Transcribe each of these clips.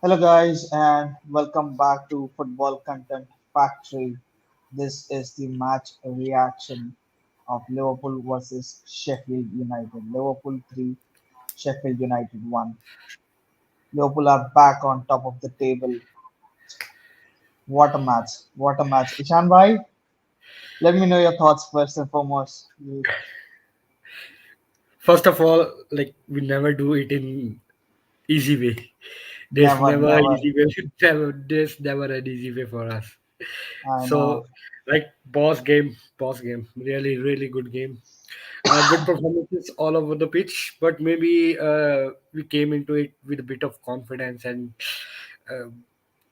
Hello, guys, and welcome back to Football Content Factory. This is the match reaction of Liverpool versus Sheffield United. Liverpool 3, Sheffield United 1. Liverpool are back on top of the table. What a match! What a match. Ishan bhai, let me know your thoughts first and foremost. First of all, like we never do it in easy way. There's Never, never never. easy way. There's never an easy way for us. I know. So, like boss game, really, really good game. Good performances all over the pitch, but maybe we came into it with a bit of confidence and uh,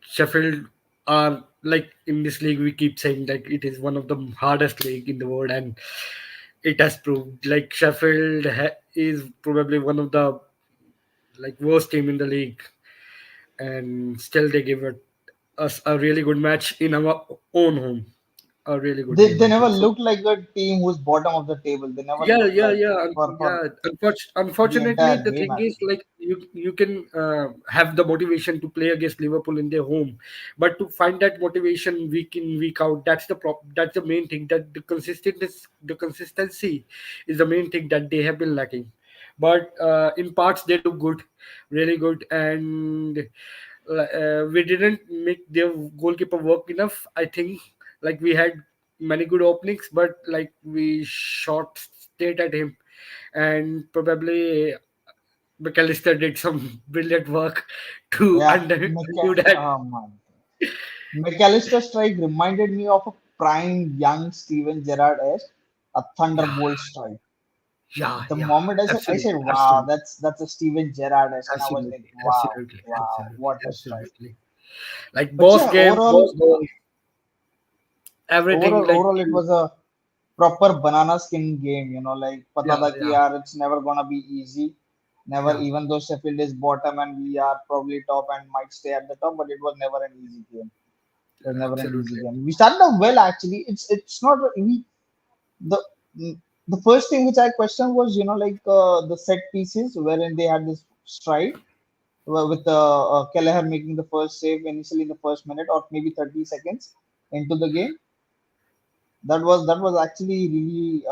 Sheffield are like in this league. We keep saying like it is one of the hardest league in the world, and it has proved. Like is probably one of the like worst team in the league, and still they give us a really good match in our own home. A really good They, game, they I never think. So look like a team who's bottom of the table. They never yeah, look yeah, like yeah, for yeah. the Unfortunately, entire the game, thing is actually. like you can have the motivation to play against Liverpool in their home, but to find that motivation week in week out, that's the main thing. That the consistency is the main thing that they have been lacking. But in parts they look good, really good, and we didn't make their goalkeeper work enough. I think like we had many good openings, but like we shot straight at him, and probably McAllister did some brilliant work to Yeah, undo that. oh my. McAllister strike reminded me of a prime young Steven Gerrard-esque, a Yeah, thunderbolt strike. yeah, The yeah. moment I said, Absolutely, wow, absolutely, that's a Steven Gerrard-esque, and I was like, absolutely, wow, absolutely, wow, absolutely, what a strike. absolutely. Like But boss yeah, game, boss goal, everything. Like overall, it was a proper banana skin game. Like pata yeah, tha ki yeah, yaar, it's never gonna be easy. Never, yeah. even though Sheffield is bottom and we are probably top and might stay at the top, but it was never an easy game. It was never an easy Absolutely. game. We started off well, actually. It's not we the the first thing which I questioned was the set pieces wherein they had this stride with Kelleher making the first save initially in the first minute or maybe 30 seconds into the game. That was actually really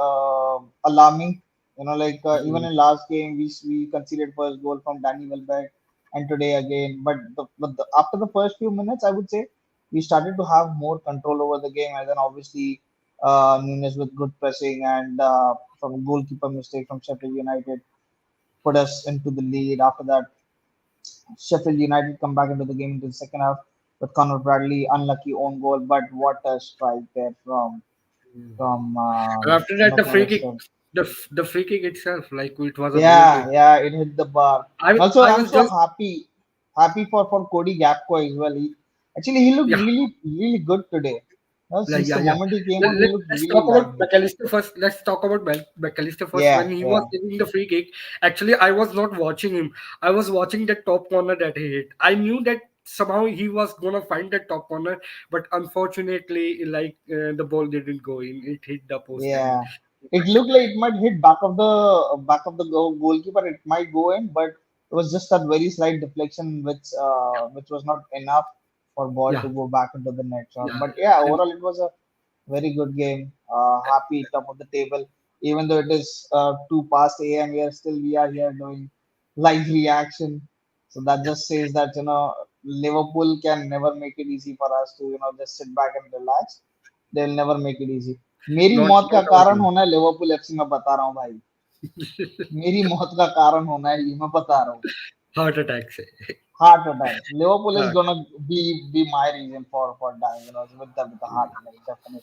alarming. Even Mhm. in last game we conceded first goal from Danny Welbeck, and today again. After the first few minutes, I would say we started to have more control over the game, and then obviously Nunes with good pressing and from goalkeeper mistake from Sheffield United put us into the lead. After that, Sheffield United come back into the game into the second half with Conor Bradley unlucky own goal, but what a strike there from And after that, McAllister. the free kick itself, like it was a great Yeah, hit. yeah, it hit the bar. And also, I I'm was so just happy for Cody Gapco as well. He looked yeah, really good today. like Since yeah, the yeah. moment he came on, he looked Let's really talk about lively. McAllister first. Let's talk about McAllister first. Yeah, When he was yeah, taking the free kick, actually, I was not watching him. I was watching that top corner that he hit. I knew that somehow he was gonna find that top corner, but unfortunately, like the ball didn't go in. It hit the post and yeah. It looked like it might hit back of the goalkeeper. It might go in, but it was just that very slight deflection, which was not enough for ball yeah, to go back into the net. So, yeah, but yeah, and overall it was a very good game. Happy top of the table. Even though it is 2 past AM, we are here doing live reaction. So that yeah, just says that Liverpool can never make it easy for us to just sit back and relax. They'll never make it easy. मेरी मौत का not our कारण team. होना है Liverpool FC में बता रहा हूँ भाई. मेरी मौत का कारण होना है ये मैं बता रहा हूँ. Heart attack. Say. Heart attack. Liverpool is Heart. gonna be my reason for dying. With the heart attack definitely.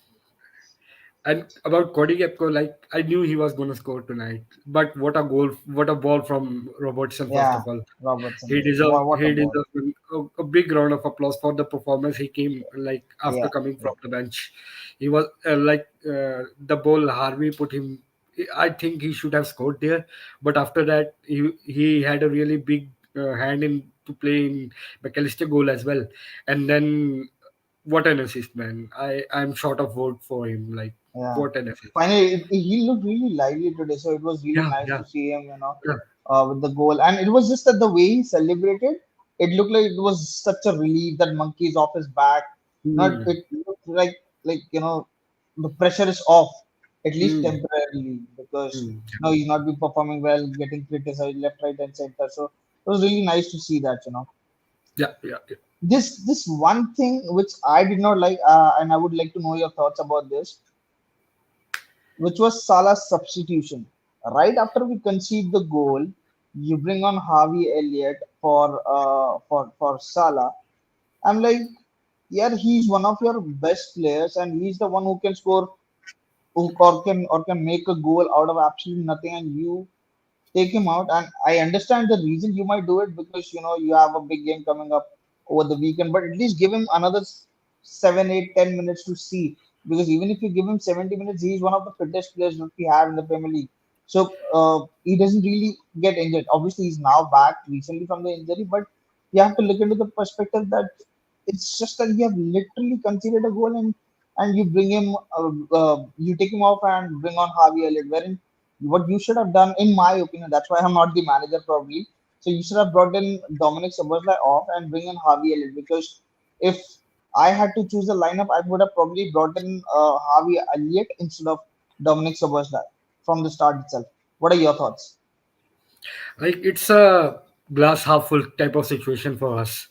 And about Cody Gapco, like I knew he was going to score tonight. But what a goal! What a ball from Robertson! First Yeah, of all, Robertson. he deserves What a he ball. deserves a big round of applause for the performance he came like after Yeah, coming yeah, from the bench. He was the ball Harvey put him. I think he should have scored there, but after that he had a really big hand in to play in McAllister goal as well. And then what an assist, man! I'm short of word for him. Like yeah. what an assist! Finally, he looked really lively today, so it was really Yeah, nice yeah, to see him, yeah, with the goal. And it was just that the way he celebrated. it looked like it was such a relief that monkey is off his back. Not Hmm. it looked like the pressure is off at least Hmm. temporarily because Hmm. no he's not been performing well, getting criticized left, right, and center. So it was really nice to see that. Yeah, yeah, yeah. This one thing which I did not like, and I would like to know your thoughts about this, which was Salah's substitution. Right after we concede the goal, you bring on Harvey Elliott for Salah. I'm like, yeah, he's one of your best players, and he's the one who can score, who or can make a goal out of absolutely nothing, and you take him out. And I understand the reason you might do it because you have a big game coming up over the weekend, but at least give him another 7, 8, 10 minutes to see. Because even if you give him 70 minutes, he's one of the fittest players that we have in the Premier League. So he doesn't really get injured. Obviously, he's now back recently from the injury, but you have to look into the perspective that it's just that you have literally conceded a goal and you bring him, you take him off and bring on Harvey Elliott. Wherein what you should have done, in my opinion, that's why I'm not the manager probably. So you should have brought in Dominic Szoboszlai off and bring in Harvey Elliott because if I had to choose a lineup, I would have probably brought in Harvey Elliott instead of Dominic Szoboszlai from the start itself. What are your thoughts? Like it's a glass half full type of situation for us.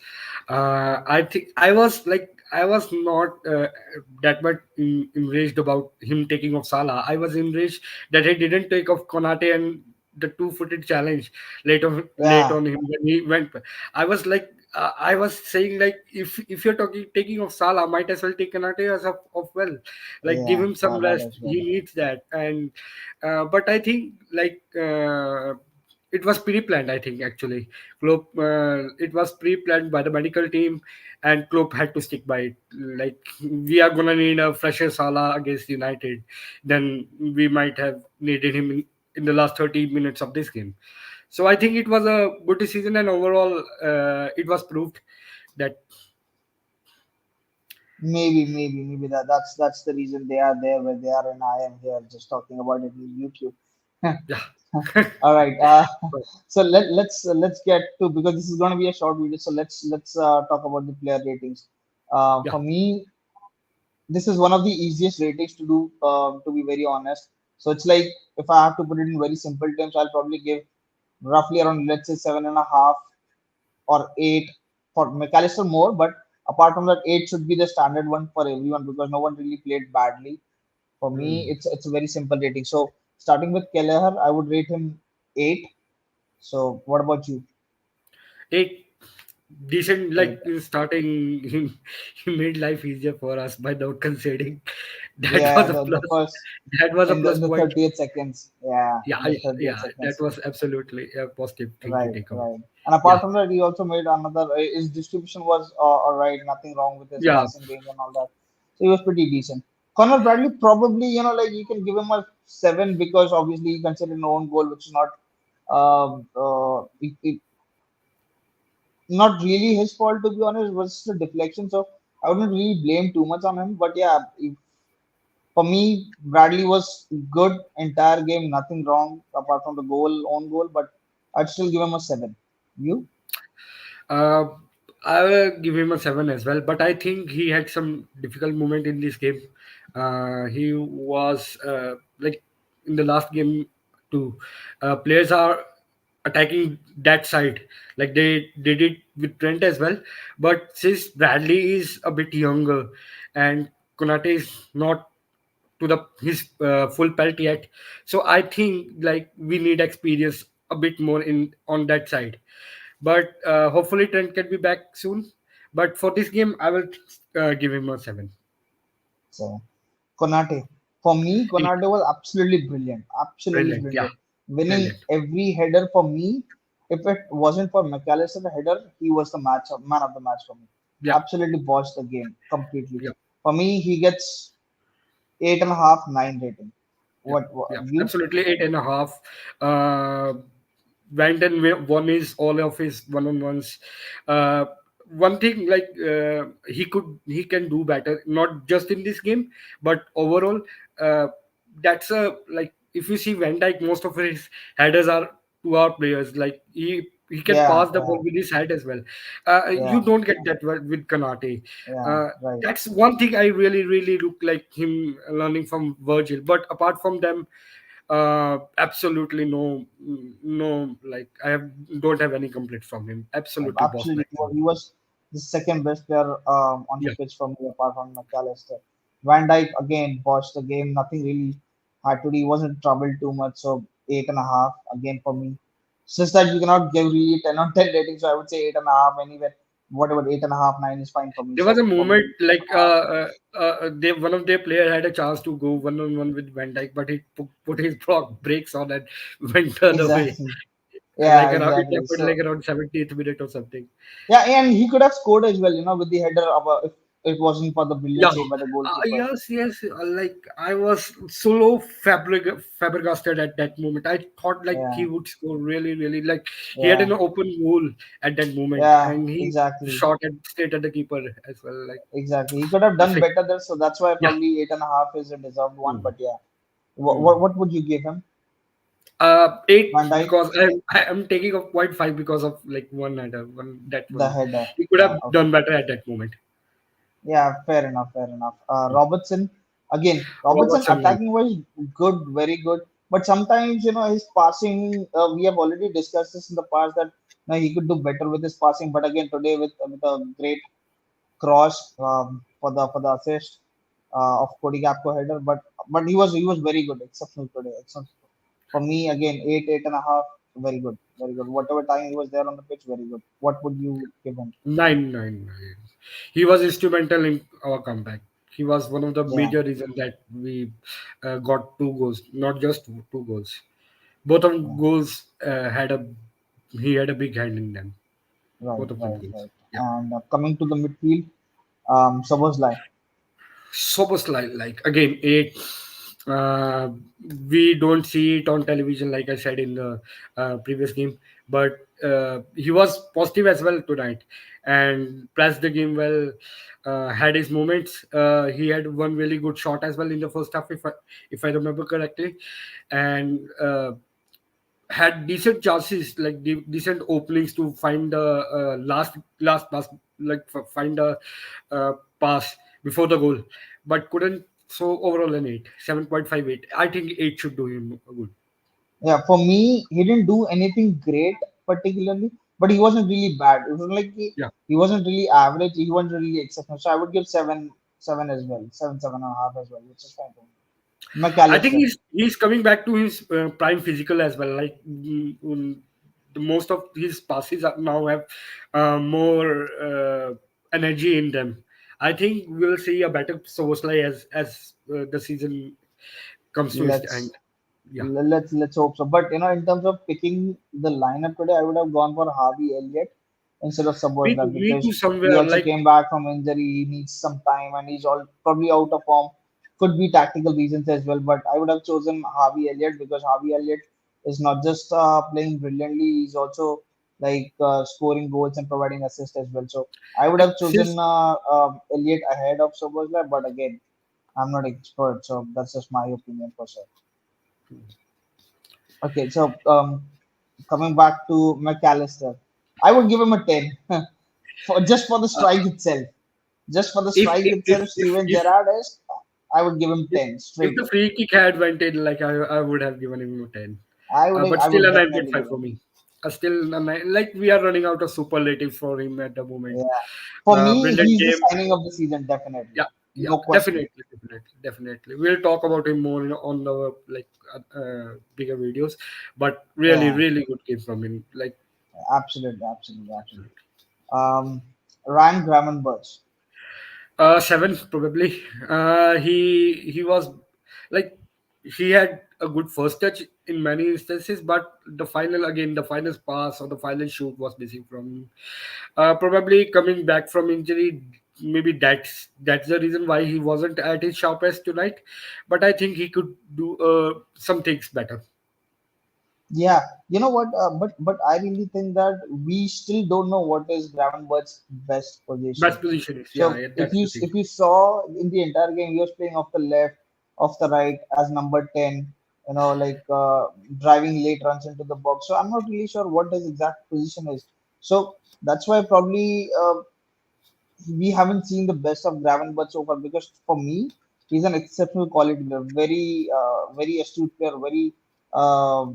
I think I was not that much enraged about him taking off Salah. I was enraged that he didn't take off Konate and the two-footed challenge late Yeah, on him when he went. I was like. I was saying like if you're talking taking off Salah, might as well take Konate as of well, like give yeah, him some yeah, that rest. as He well. needs that, and but I think it was pre-planned. I think actually, it was pre-planned by the medical team, and Klopp had to stick by it. Like we are gonna need a fresher Salah against United, then we might have needed him in the last 30 minutes of this game. So I think it was a good decision, and overall, it was proved that Maybe that's the reason they are there where they are, and I am here just talking about it in YouTube. yeah. All right. But, So let's get to, because this is going to be a short video. So let's talk about the player ratings. yeah. For me, this is one of the easiest ratings to do. To be very honest, so it's like if I have to put it in very simple terms, I'll probably give roughly around, let's say, 7.5 or 8 for McAllister more. But apart from that, 8 should be the standard one for everyone because no one really played badly. For me, Hmm. it's a very simple rating. So starting with Kelleher, I would rate him 8. So what about you? Eight decent, Eight. like in starting he made life easier for us by not conceding. That Yeah, was a the plus. first That was a in the plus in the point. 30th seconds. Yeah, Yeah, in the 30th yeah, that seconds. was absolutely a positive thing to Right, take away. right. And apart Yeah, from that, he also made another. His distribution was all right. Nothing wrong with his yeah. passing range and all that. So he was pretty decent. Conor Bradley, probably, like you can give him a 7 because obviously he considered an own goal, which is not really his fault, to be honest. It was just a deflection. So I wouldn't really blame too much on him. But yeah, for me, Bradley was good entire game. Nothing wrong apart from the own goal. But I'd still give him a 7. You? Uh, I will give him a 7 as well, but I think he had some difficult moment in this game. He was like in the last game too. Players are attacking that side, like they did it with Trent as well. But since Bradley is a bit younger and Konate is not to the his full pelt yet, so I think like we need experience a bit more in on that side, but hopefully Trent can be back soon. But for this game, I will give him a 7. So Konate. For me, 8. Konate was absolutely brilliant. Absolutely Brilliant. Yeah. brilliant. Winning Brilliant. every header for me. If it wasn't for McAllister header, he was the man of the match for me. Yeah. Absolutely botched the game completely. Yeah. For me, he gets 8.5, 9 rating. Yeah. What Yeah. you? Absolutely 8.5. Uh, went and won his all of his one-on-ones. Uh, One thing like he can do better, not just in this game, but overall. Uh, that's a like if you see Van Dijk, most of his headers are to our players. Like he can Yeah, pass the yeah, ball with his head as well. You yeah, don't get that with Kanate. yeah, Uh, right. that's one thing I really look like him learning from Virgil. But apart from them, absolutely no. Like don't have any complaints from him. Absolutely boss Absolutely, like him. he was the second best player on the Yeah, pitch for me apart from McAllister. Van Dijk again watched the game. Nothing really had to do. He wasn't troubled too much. So 8.5 again for me. It's just that you cannot give really 10 on 10 rating. So I would say 8.5 anywhere. Whatever 8.5, 9 is fine for me. there was a So for moment me, like 8.5. they one of their player had a chance to go one on one with Van Dijk, but he put his brakes on and went the other way. Exactly. Like Yeah, around it exactly. happened So like around 70th minute or something. yeah, and he could have scored as well. With the header of if it wasn't for the Yeah, brilliant save by the goalkeeper. yes. Like I was so flabbergasted at that moment. I thought like he Yeah, would score really like he had an yeah, open goal at that moment, yeah. and he Exactly. shot at straight at the keeper as well. Like Exactly. He could have done perfect. better there, so that's why Yeah. probably 8.5 is a deserved one. Mm. But yeah, Mm. what would you give him? Eight Van Dijk, because I'm taking a point five because of like one header, one that the one. header. He could Yeah, have okay. done better at that moment. Yeah, fair enough, fair enough. Robertson, again, Robertson Robertson, right? attacking was good, very good. But sometimes, his passing, we have already discussed this in the past that he could do better with his passing. But again, today with a great cross for the assist of Cody Gakpo header. But he was very good, exceptional today. Exceptional. For me, again, 8.5, very good, very good. Whatever time he was there on the pitch, very good. What would you give him? Nine. He was instrumental in our comeback. He was one of the Yeah, major reasons that we got two goals, not just two goals. Both of yeah, goals he had a big hand in them. right, Both of them right, goals. right. Yeah. And coming to the midfield, Szoboszlai. Supposed like again eight. Uh, we don't see it on television, like I said in the previous game, but he was positive as well tonight and pressed the game well. Had his moments. He had one really good shot as well in the first half, if I remember correctly, and had decent chances, like decent openings to find the last pass, like find a pass before the goal, but couldn't. So overall, an 7.58. I think 8 should do him good. Yeah, for me, he didn't do anything great particularly, but he wasn't really bad. It was like Yeah, he wasn't really average. He wasn't really exceptional. So I would give seven as well, 7.5 as well, which is fine for me. I think McAllister. he's coming back to his prime physical as well. Like the most of his passes now have more energy in them. I think we'll see a better Soboslai as the season comes to its end. Let's Yeah, let's hope so. But in terms of picking the lineup today, I would have gone for Harvey Elliott instead of Sabozla me too. because he Somewhere also like came back from injury. He needs some time and he's all probably out of form. Could be tactical reasons as well, but I would have chosen Harvey Elliott because Harvey Elliott is not just playing brilliantly; he's also like scoring goals and providing assists as well. So I would have since chosen Elliott ahead of Sabozla, but again, I'm not expert, so that's just my opinion for sure. Okay, so coming back to McAllister, I would give him a 10 for just for the uh, strike itself. Just for the if strike if if itself, if Steven if, Gerrard is, I would give him if, 10 if straight. the free kick had went in, like I would have given him a 10. But I still would a nine point definitely five give for him. me. Still a nine, like we are running out of superlatives for him at the moment. Yeah, for me, Brilliant he's the game. signing of the season, definitely, Yeah, no question. definitely. We'll talk about him more on the like bigger videos, but Yeah, really good game from him. Like absolutely, absolutely, absolutely. Um, Ryan Gravenberch. seven probably. He was like he had a good first touch in many instances, but the final pass or the final shoot was missing from him. Probably coming back from injury. Maybe that's the reason why he wasn't at his sharpest tonight. But I think he could do some things better. Yeah, you know what? But I really think that we still don't know what is Gravenberch's best position. Best position is So if that's you the thing. if you saw in the entire game, he was playing off the left, off the right as number 10. like driving late runs into the box. So I'm not really sure what his exact position is. So that's why probably we haven't seen the best of Gravenberch so far, because for me, he's an exceptional quality player, very astute player, very uh,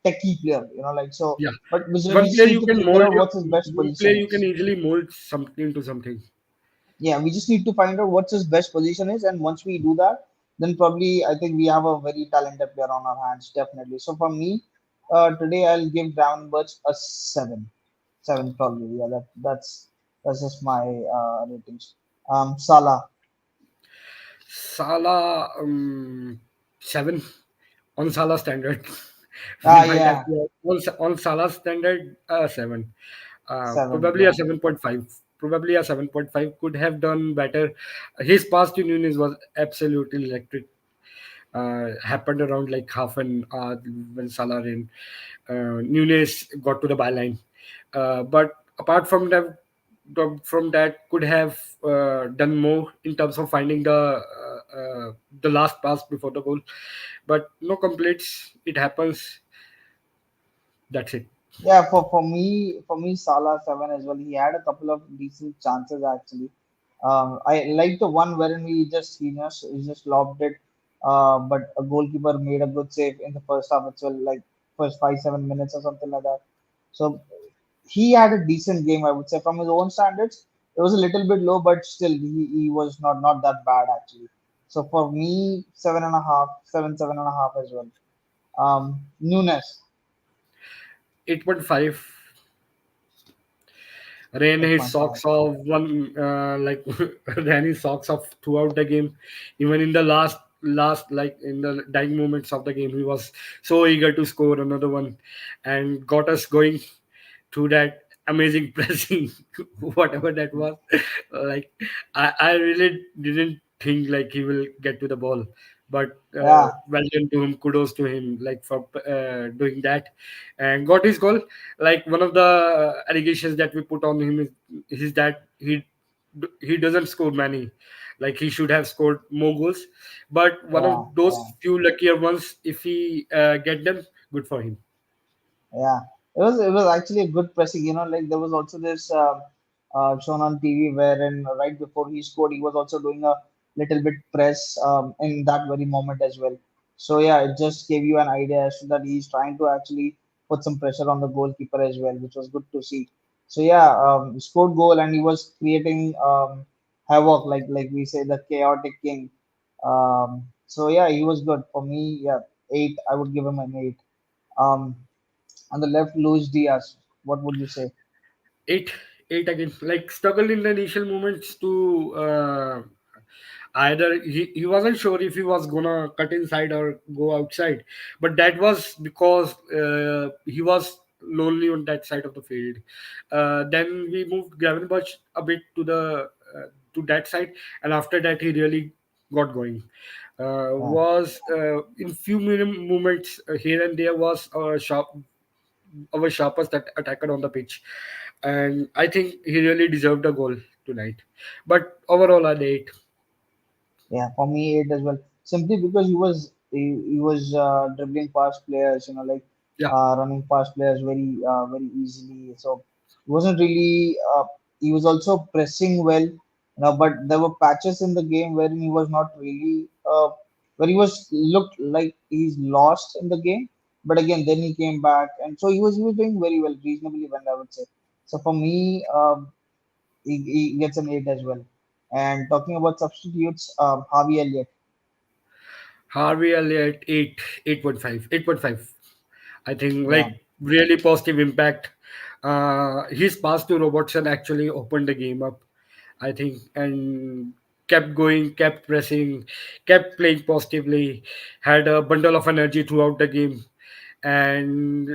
techie player. Like so. Yeah, But we one just player need you to can figure mold out what his best one player position you can is. easily mold something into something. Yeah, we just need to find out what his best position is, and once we do that, then probably I think we have a very talented player on our hands, definitely. So for me, today I'll give Gravenberch a seven, seven probably. Yeah, that's just my ratings. Salah. Salah, 7 on Salah standard. We Ah, might have yeah, to, on Salah standard, 7. seven. Probably a Yeah, 7.5. Probably a 7.5 could have done better. His pass to Nunes was absolutely electric. Happened around like half an hour when Salah ran. Nunes got to the byline. But apart from that, could have done more in terms of finding the last pass before the goal. But no complaints. It happens. That's it. yeah. For me, Salah seven as well. He had a couple of decent chances actually. I like the one wherein he just lobbed it, but a goalkeeper made a good save in the first half as well, like first 5 7 minutes or something like that. So he had a decent game, I would say, from his own standards. It was a little bit low, but still he was not that bad actually. So for me, seven and a half, seven and a half as well. Nunes, 8.5. Ran his 8.5. socks off one like ran his socks off throughout the game. Even in the last like in the dying moments of the game, he was so eager to score another one and got us going through that amazing pressing, whatever that was. Like I really didn't think like he will get to the ball, but Yeah, well done to him, kudos to him, like for doing that and got his goal. Like one of the allegations that we put on him is that he doesn't score many, like he should have scored more goals, but one of yeah, those yeah. few luckier ones, if he get them, good for him. Yeah, it was actually a good pressing. Like there was also this shown on TV wherein right before he scored, he was also doing a little bit press in that very moment as well. So yeah, it just gave you an idea as to that he's trying to actually put some pressure on the goalkeeper as well, which was good to see. So yeah, he scored goal and he was creating havoc, like we say, the chaotic king. So yeah, he was good for me. Yeah, eight. I would give him an eight. Um, on the left, Luis Diaz. What would you say? eight eight again, like struggled in the initial moments to either he wasn't sure if he was gonna cut inside or go outside, but that was because he was lonely on that side of the field. Then we moved Gravenberch a bit to that side, and after that he really got going. Yeah, Was in few moments here and there was a sharp our sharpest attacker on the pitch, and I think he really deserved a goal tonight. But overall, I eight. yeah. For me, eight as well. Simply because he was dribbling past players, like Yeah, running past players very easily. So he wasn't really. He was also pressing well, but there were patches in the game wherein he was not really. Where he was looked like he's lost in the game, but again, then he came back, and so he was doing very well, reasonably well, I would say. So for me, he gets an 8 as well. And talking about substitutes, Harvey Elliott. Harvey Elliott 8.5, 8.5. I think Yeah, like really positive impact. His pass to Robertson actually opened the game up, I think, and kept going, kept pressing, kept playing positively, had a bundle of energy throughout the game, and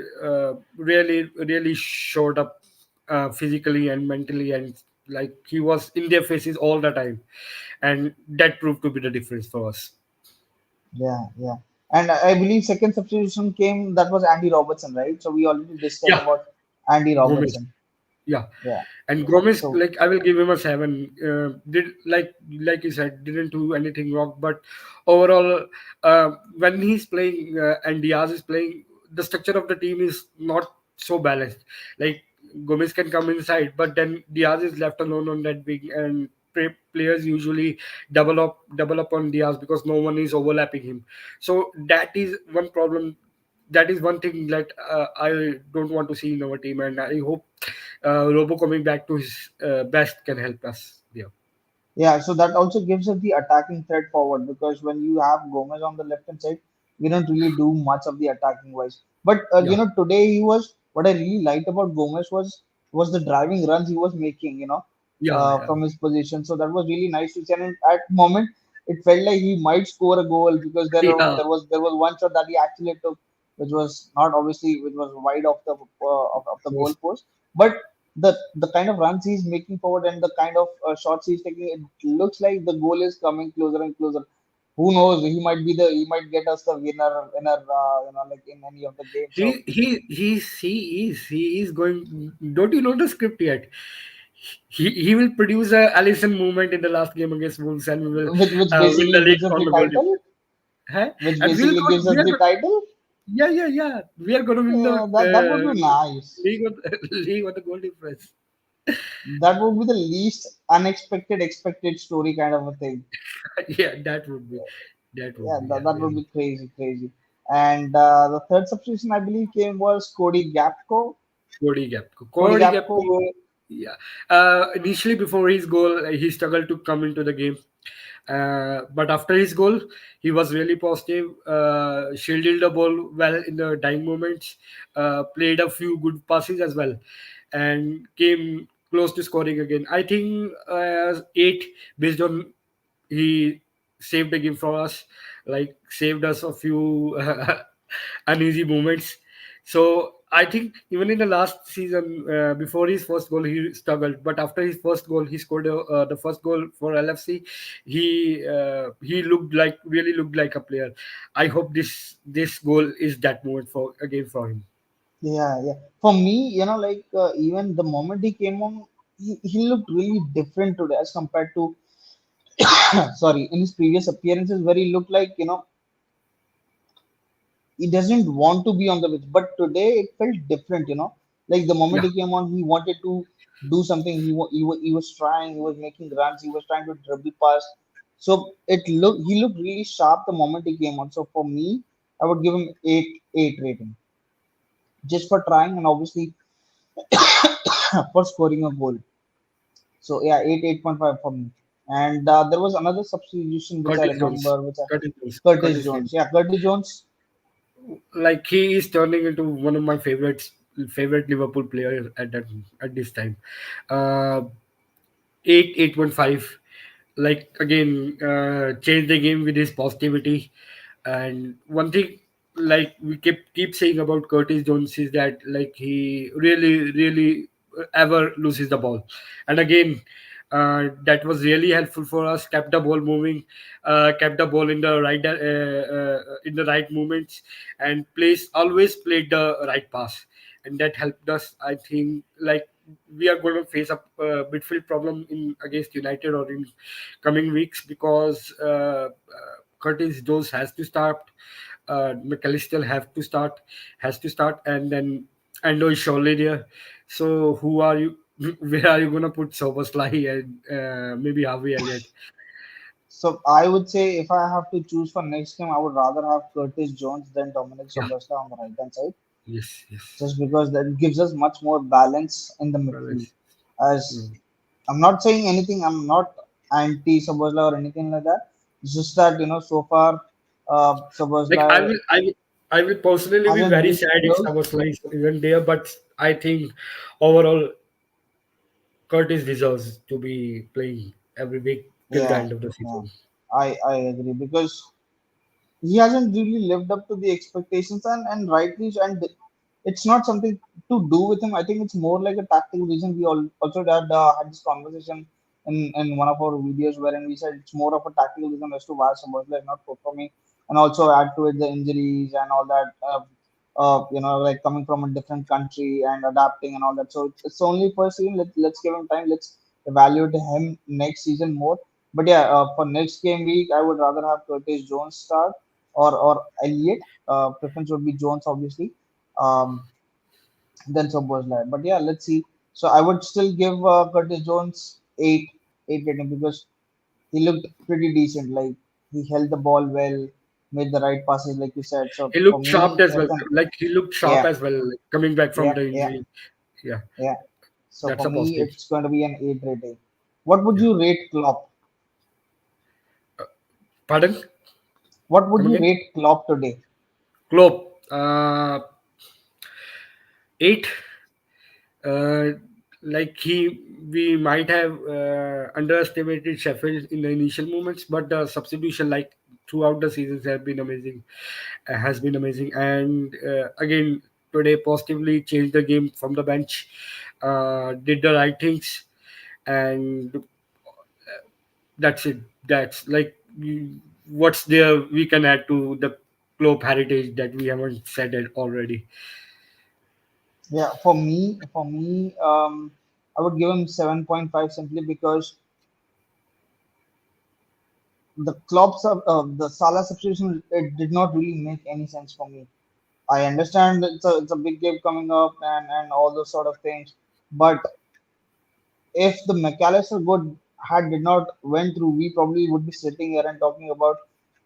really showed up physically and mentally, and like he was in their faces all the time, and that proved to be the difference for us. yeah, yeah. And I believe second substitution came, that was Andy Robertson, right? So we already discussed Yeah, about Andy Gomez. Robertson. Yeah, Yeah. and Gomez, So like I will give him a seven. Did like you said, didn't do anything wrong, but overall, when he's playing and Diaz is playing, the structure of the team is not so balanced. Like Gomez can come inside, but then Diaz is left alone on that wing, and players usually double up on Diaz because no one is overlapping him. So that is one problem. That is one thing that I don't want to see in our team, and I hope Robo coming back to his best can help us. Yeah, yeah, so that also gives us the attacking threat forward because when you have Gomez on the left hand side, we don't really do much of the attacking wise. But yeah, today he was what I really liked about Gomez was the driving runs he was making, yeah, yeah, from his position. So that was really nice to see. And at moment, it felt like he might score a goal because yeah. there was one shot that he actually took, which was not obviously which was wide off of the goal Yes. post, but the kind of runs he's making forward and the kind of shots he's taking, it looks like the goal is coming closer and closer. Who knows? He might get us the winner, like in any of the games. So He is going. Don't you know the script yet? He will produce a Allison movement in the last game against Wolves, and we will which win the basically league gives us on the the goal difference. title, Huh? which And we'll basically go. gives us the title. Yeah, yeah, yeah. We are going to win the That would be nice. league on league on the goal difference. That would be the least unexpected expected story kind of a thing. Yeah, that would be. That Yeah, would be. that, Yeah, that would really. be crazy, crazy. And the third substitution I believe came was Cody Gapco. Cody Gapco. Cody Cody Gapco. Gapco. Yeah. Initially, before his goal, he struggled to come into the game. But after his goal, he was really positive. Shielded the ball well in the dying moments. Played a few good passes as well, and came close to scoring again. I think eight based on he saved the game for us, like saved us a few uneasy moments. So I think even in the last season, before his first goal, he struggled. But after his first goal, he scored the first goal for LFC. He looked like a player. I hope this goal is that moment for again for him. Yeah, yeah. For me, like even the moment he came on, he looked really different today as compared to sorry, in his previous appearances where he looked like he doesn't want to be on the pitch. But today it felt different, like the moment Yeah, he came on, he wanted to do something. He was trying, he was making runs, he was trying to dribble past. So he looked really sharp the moment he came on. So for me, I would give him eight rating just for trying and obviously for scoring a goal. So yeah, 8.5 for me. And there was another substitution which I Curtis Jones. remember, Curtis Jones. Curtis Curtis Jones. Jones. Yeah, Curtis Jones. Like he is turning into one of my favorite Liverpool players at this time. Uh, 8.5. Like again, changed the game with his positivity. And one thing, like we keep saying about Curtis Jones is that like he really ever loses the ball, and again. That was really helpful for us. Kept the ball moving, kept the ball in the right movements, and always played the right pass, and that helped us. I think like we are going to face a midfield problem in against United or in coming weeks because Curtis Jones has to start, McAllister has to start, and then Ando is surely there. So who are you? Where are you going to put Soberslai and maybe Harvey Elliott? So I would say if I have to choose for next game, I would rather have Curtis Jones than Dominic Yeah. Soboslai on the right hand side, Yes. Yes. just because that gives us much more balance in the Well, midfield. it's, As mm. I'm not saying anything, I'm not anti Soboslai or anything like that. It's just that so far Like Soboslai I will personally be hasn't very really sad if delivered. Soberslai isn't there, but I think overall Curtis deserves to be playing every week till the Yeah, end of the yeah, season. I agree because he hasn't really lived up to the expectations and rightly and it's not something to do with him. I think it's more like a tactical reason. We also had this conversation in one of our videos wherein we said it's more of a tactical reason as to why Szoboszlai is not performing, and also add to it the injuries and all that. like coming from a different country and adapting and all that. So it's only first season. Let's give him time. Let's evaluate him next season more. But yeah, for next game week, I would rather have Curtis Jones start or Elliott. Preference would be Jones, obviously. Um, then Soboslai. But yeah, let's see. So I would still give Curtis Jones eight rating because he looked pretty decent. Like he held the ball well, made the right passes, like you said. So He for looked sharp me, as well. Like he looked sharp yeah, as well, like, coming back from yeah, the yeah, injury. Yeah, yeah. So that's for a me, positive. it's going to be an eight rating. What would Yeah. you rate Klopp? Pardon? What would Come you again? rate Klopp today? Globe. 8. Uh, like we might have underestimated Sheffield in the initial moments, but the substitution, like throughout the seasons, have been amazing. Has been amazing, and again today positively changed the game from the bench. Did the right things, and that's it. That's like what's there we can add to the globe heritage that we haven't said it already. Yeah, for me, I would give him 7.5 simply because the Salah substitution it did not really make any sense for me. I understand it's a big game coming up and all those sort of things, but if the McAllister good had did not went through, we probably would be sitting here and talking about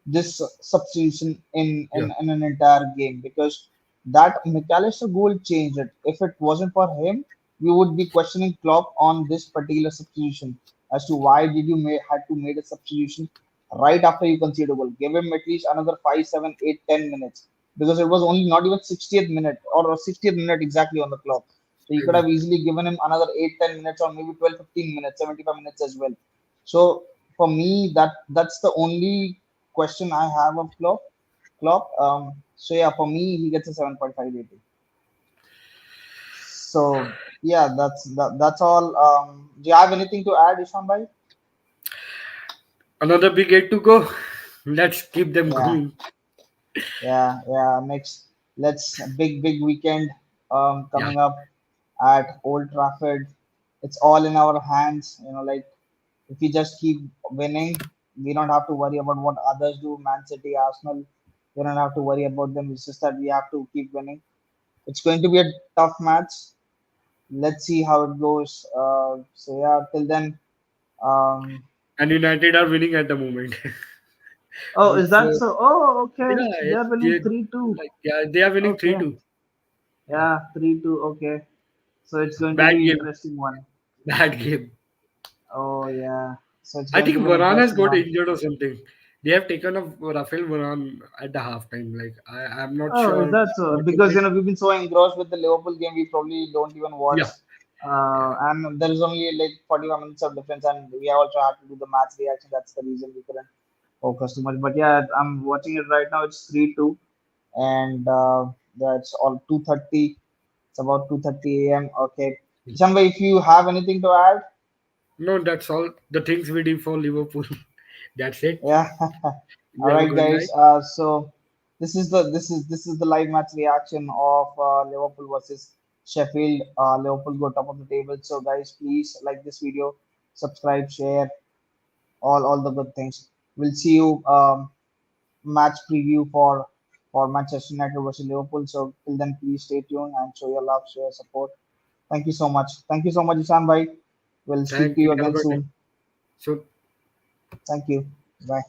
this substitution Yeah, in an entire game because that McAllister goal changed it. If it wasn't for him, we would be questioning Klopp on this particular substitution as to why did you had to make a substitution right after you concede a goal. Give him at least another 5, 7, 8, 10 minutes because it was only not even 60th minute or 60th minute exactly on the clock. So you could have exactly. easily given him another 8, 10 minutes or maybe 12, 15 minutes, 75 minutes as well. So for me, that's the only question I have of Klopp. So yeah, for me, he gets a 7.5 rating. So yeah, that's all. Do you have anything to add, Ishan bhai? Another big 8 to go. Let's keep them Yeah, going. yeah. Next, let's big weekend Yeah, coming up at Old Trafford. It's all in our hands. Like if we just keep winning, we don't have to worry about what others do. Man City, Arsenal, we don't have to worry about them. It's just that we have to keep winning. It's going to be a tough match. Let's see how it goes. So yeah, till then. Um, and United are winning at the moment. oh, is With that so? Oh, okay. yeah, They are winning they 3-2. like yeah they are winning three Okay. two. Yeah, Yeah, 3-2. Okay. So it's going to bad be game, interesting one. bad game. Oh yeah. So it's I going think to be an Varane has interesting got one. injured or something. They have taken off Rafael Varane at the halftime. Like I'm not Oh, is sure that so? what was Because it. we've been so engrossed with the Liverpool game, we probably don't even watch. Yeah, yeah. And there is only like 45 minutes of difference, and we also have to do the match reaction. That's the reason we couldn't focus too much. But yeah, I'm watching it right now. It's 3-2, and yeah, it's all 2:30. It's about 2:30 a.m. Okay, Ishan, if you have anything to add, No, that's all the things we did for Liverpool. That's it. yeah. You All have a right, good guys. night. So this is the live match reaction of Liverpool versus Sheffield. Liverpool go top of the table. So, guys, please like this video, subscribe, share, all the good things. We'll see you match preview for Manchester United versus Liverpool. So, till then, please stay tuned and show your love, show your support. Thank you so much. Thank you so much, Ishan bhai. We'll speak Thank to you. you Have a again good day. soon. So Thank you. Bye.